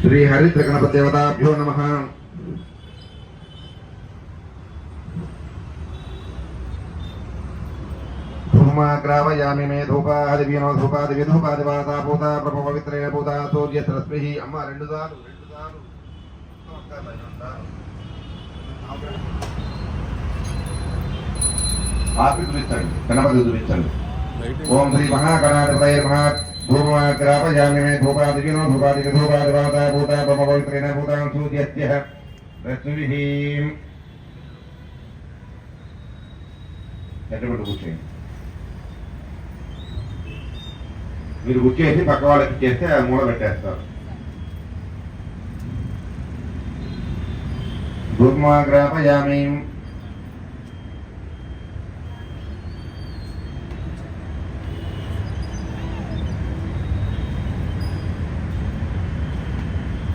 श्री हरित्रगणपतिदेवताभ्यो नमः। धूमाग्रावयामि मे धूपादिव्यनो धूपादिवाता भूता ब्रह्मपवित्रेण भूता सूर्यसरस्वती अम्मा రెండు సార్లు ఆపి చూపించండి గణపతి చూపించండి ఓం శ్రీ మహాగణాధిపతయే నమః धूमाग्रावयामि मे धूपादिव्यनो धूपादिवाता भूता ब्रह्मपवित्रेण भूता सूर्यस्य रश्मिः ఎటువంటి కూర్చోండి మీరు కూర్చేసి పక్క వాళ్ళకి చేస్తే మూల పెట్టేస్తారు धूमाग्रावयामि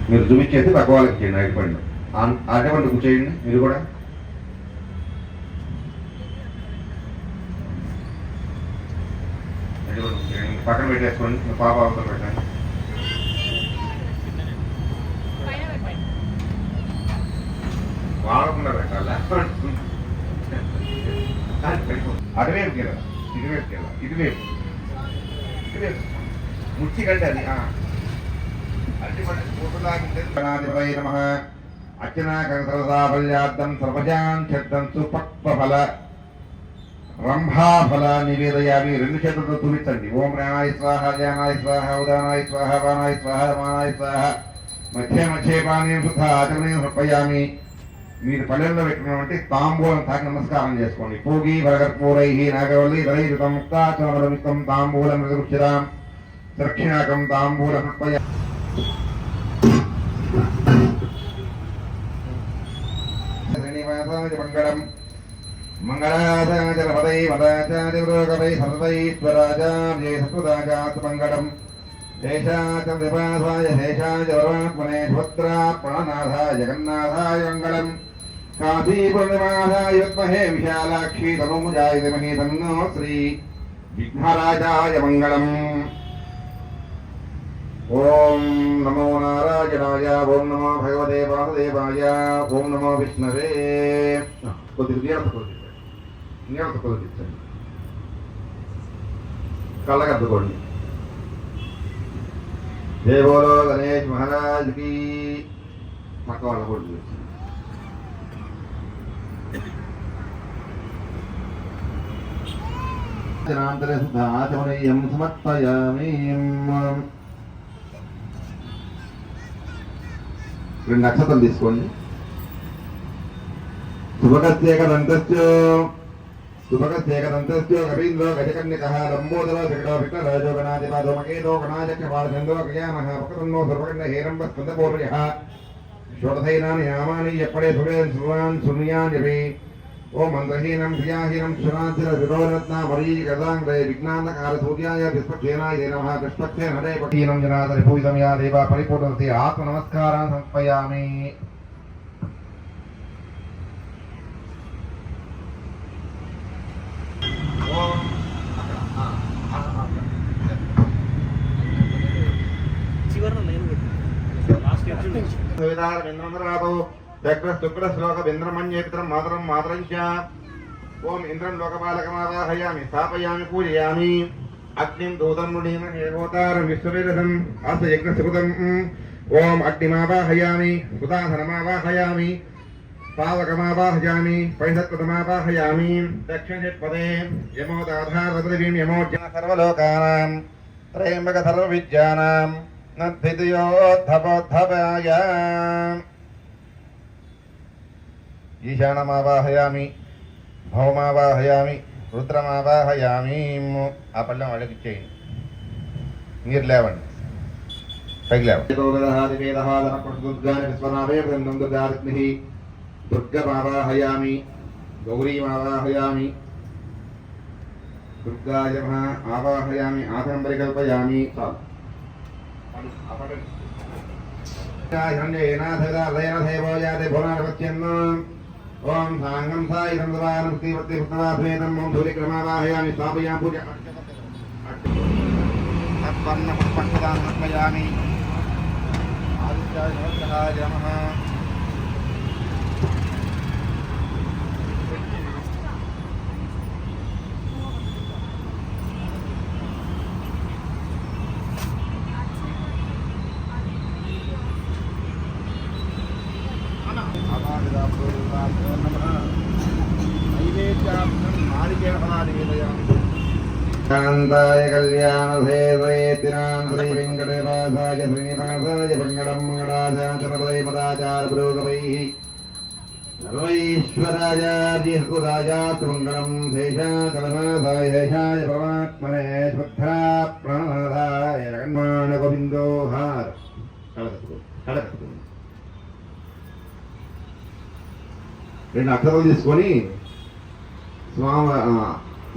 మీరు చూపించేసి పక్క వాళ్ళకి చేయండి అరటిపండు అరటిపండు కూర్చేయండి మీరు కూడా పక్కన పెట్టేసుకోండి పాప అవసరం పెట్టండి వాడకుండా పెట్టాలి అటువైపు కదా ఇటువైపు కదా ఇటువైపు ఇటువైపు ముచ్చి కంటే అది గణాధిపతయే నమః అర్చనాకరసాఫల్యార్థం సర్వజాన్ ఛద్దం సుపక్వఫల రంభాఫల నివేదయామి రెండు చేతులతో చూపించండి ఓం ప్రాణాయ స్వాహ జ్ఞానాయ స్వాహ ఉదానాయ స్వాహ వానాయ స్వాహ రమానాయ స్వాహ మధ్య మధ్య పానీయం శుద్ధ ఆచమనీయం సమర్పయామి మీరు పల్లెల్లో పెట్టుకున్నామంటే తాంబూలం తాకి నమస్కారం చేసుకోండి పూగి భరగర్పూరై నాగవల్లి దళైతం ముక్తాచమలమితం తాంబూలం మృగృక్షరాం దక్షిణాకం తాంబూలం సమర్పయామి మంగళం మంగళాచార్యపదై మదాచార్యవై సర్వైశ్వరాచార్యై సత్వదాచాత్ మంగళం శేషాచంద్రపాసాయ శేషాయ పరమాత్మనే భద్రాత్మనాథాయ జగన్నాథాయ మంగళం కాశీపూర్ణిమాసాయ విద్మహే విశాలాక్షి తనూజాయ ధీమహి తన్నో శ్రీ విఘ్నరాజాయ మంగళం ఓం నమో నారాయణాయ ఓం నమో భగవతే వాసుదేవాయ ఓం నమో విష్ణవే కొద్దిగా నీళ్ళతో కొద్దించండి కళ్ళకద్దుకోండి జయ బోలో గణేష్ మహారాజ్ కి పక్క వాళ్ళ కూడా ఆచమనీయం సమర్పయామి రెండు నక్షత్రం తీసుకోండి శుభకస్యేకదంతస్యో కవీంద్రో గజకన్యకః లంబోదరో వికటో విఘ్నరాజో గణాధిపతో మకేతో గణాచక్రపాలచంద్రో గజానః వక్రతున్నో సర్వకర్ణ హేరంబ స్కందపూర్యః షోడశైనాని నామాని ఎప్పడే సురేన్ సురాన్ సునియాన్యపి ఓం మంత్రహీనం క్రియాహీనం సురాంతిర విరోరత్న మరీ గదాంగ్రయ విజ్ఞానకార సూర్యాయ విష్పక్షేనాయ నమః విష్పక్షేన హరే పఠీనం జనాదరి పూజితం యా దేవ పరిపూర్ణతే ఆత్మ నమస్కారాన్ సమర్పయామి ఓం ఇంద్రం లోకపాలకమావాహయామి స్థాపయామి పూజయామి అగ్నిం దూతం నుడీమహోతారం విశ్వవేదం అస యజ్ఞసుకృతం ఓం అగ్నిమావాహయామి సుధాధనమావాహయామి పావకమావాహయామి పైసత్కృతమావాహయామి దక్షిణపదే యమోదాధారవదీం యమోజ్జన సర్వలోకానాం త్రయంబక సర్వవిద్యానాం నద్ధితయోద్ధవోద్ధవాయ ఈశానమావాహయామి భౌమావాహయామి రుద్రమావాహయామి ఆ పళ్ళెం వాళ్ళకి ఇచ్చేయండి మీరు లేవండి పైకి లేవండి దుర్గమావాహయామి గౌరీమావాహయామి దుర్గాయ ఆవాహయామి ఆసనం పరికల్పయామి ఓం సాంగం సాయి సందవానుక్తివర్తివాద్వేదం ఓం ధూలిక్రమావాహయామి స్థాపయామి పూజ తత్వర్ణ పుష్పదాన్ సమర్పయామి ఆదిత్యాయ నమః నమః. కాంతాయ కళ్యాణసేవయేతినాం శ్రీ వెంకటేశాయ శ్రీనివాసాయ మంగళం మంగళాచార్య పదాచార పురోగమై సర్వైశ్వరాచార్యసురాజాత్ మంగళం శేషాచలనాథాయ శేషాయ పరమాత్మనే శ్వద్ధా ప్రణనాథాయ జగన్మాన గోవిందోహార కళకత్తుకు రెండు అక్షరాలు తీసుకొని స్వామి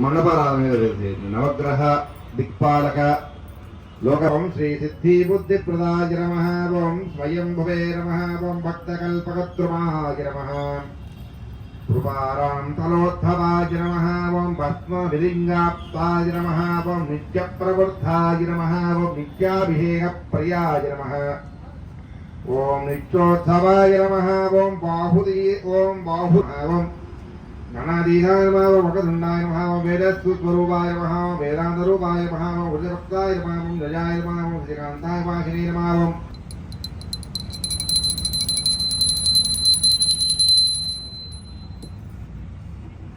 మండపారాధన మీద వెళ్తుంది. నవగ్రహ దిక్పాలక లోకం శ్రీ సిద్ధి బుద్ధి ప్రదాయ నమః. ఓం స్వయం భువే నమః. ఓం భక్తకల్పకద్రుమాయ నమః. కృపారాం తలోద్భవాయ నమః. ఓం భస్మ విలింగాప్తాయ నమః. ఓం నిత్య ప్రవృద్ధాయ నమః. ఓం నిత్యాభిషేక ప్రియాయ నమః. ఓం నిత్యోత్సవాయ నమః. ఓం ఓం గణాధీనాయ నమః. ఓం వకదండాయ నమః. ఓం వేదస్వరూపాయ నమః. ఓం వేదాంతరూపాయ నమః. ఓం వృజభక్తాయ నమః. ఓం జయాయ నమః. ఓం శ్రీకాంతాయ వాసినే నమః. ఓం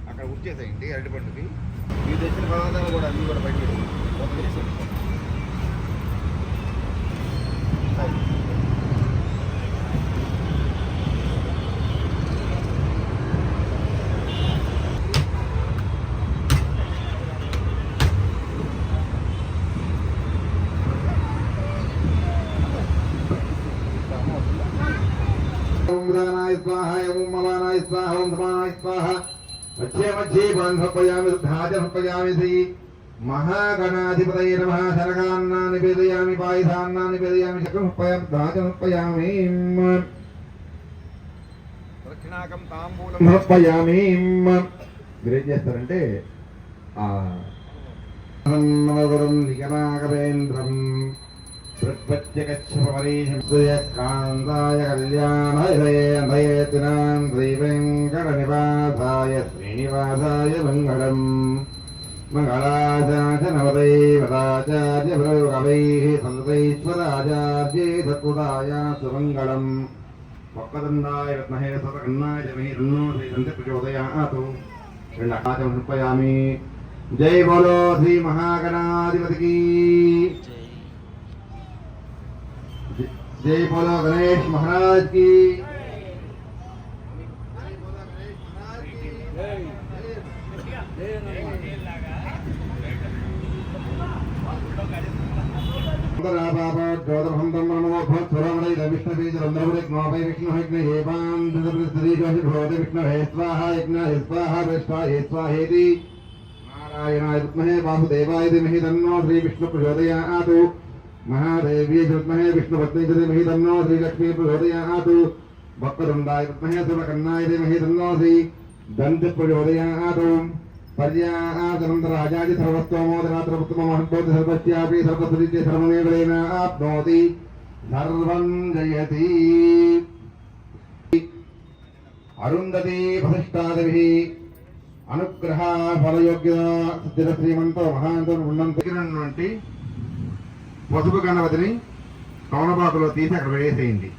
అక్కడ ఉచ్చేసేయండి అరటిపండుకి. మీరు తెచ్చిన పదార్థాలు కూడా అన్ని కూడా బయట स्वाहा ओम मवानाय स्वाहा ओम धमानाय स्वाहा. मध्ये मध्ये बांधपयामि धाजपयामि श्री महागणाधिपतये नमः. शरकान्ना निवेदयामि पायसान्ना निवेदयामि शक्रमपयामि धाजपयामि దక్షిణాకం తాంబూలం సమర్పయామి. మీరేం చేస్తారంటే నవగురం నిగమాగవేంద్రం కాంతాయ కళ్యాణయతినాం శ్రీ వెంకటనివాసాయ శ్రీనివాసాయ మంగళం మంగళాచార్య పురోగమైః సర్వైశ్వరాచార్యే సత్కృతాయ సుమంగళం. వక్రదండాయ విద్మహే సర్వకర్ణాయ ధీమహి తన్నో శ్రీ ప్రచోదయాత్. సమర్పయామి. జై బోలో శ్రీ మహాగణాధిపతికి जय बोलो गणेश महाराज की. नारायणाय विद्महे वासुदेवाय धीमहि तन्नो श्री विष्णु प्रचोदयात्. महादेवी विद्महे विष्णुपत्नी धीमहि तन्नो श्री लक्ष्मी प्रचोदयात्. वक्रतुण्डाय विद्महे सूर्यकर्णाय धीमहि तन्नो श्री दन्त प्रचोदयात्. पर्यायादनन्तराजादि सर्वस्तोमोदरात्रमुत्तममहद्भवति सर्वस्यापि सर्वसुरिते सर्वमेवलेन आप्नोति सर्वं जयति. अरुन्धती वसिष्ठादिभिः अनुग्रह फलयोग्य सिद्ध श्रीमंतो महांतो ఉన్నంటి పసుపు గణపతిని కౌనబాకులో తీసి అక్కడ వేసేయండి.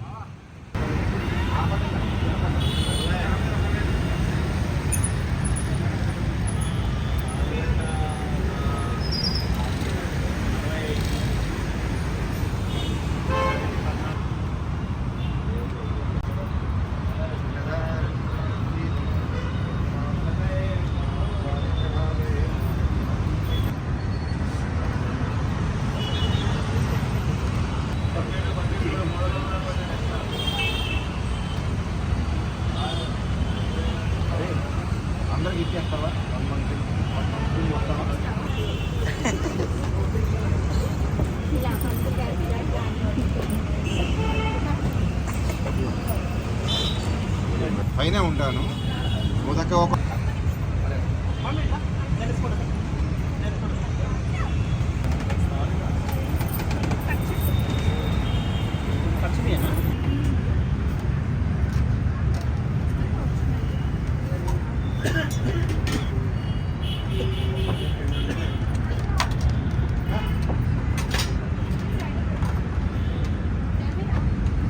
పైన ఉంటాను.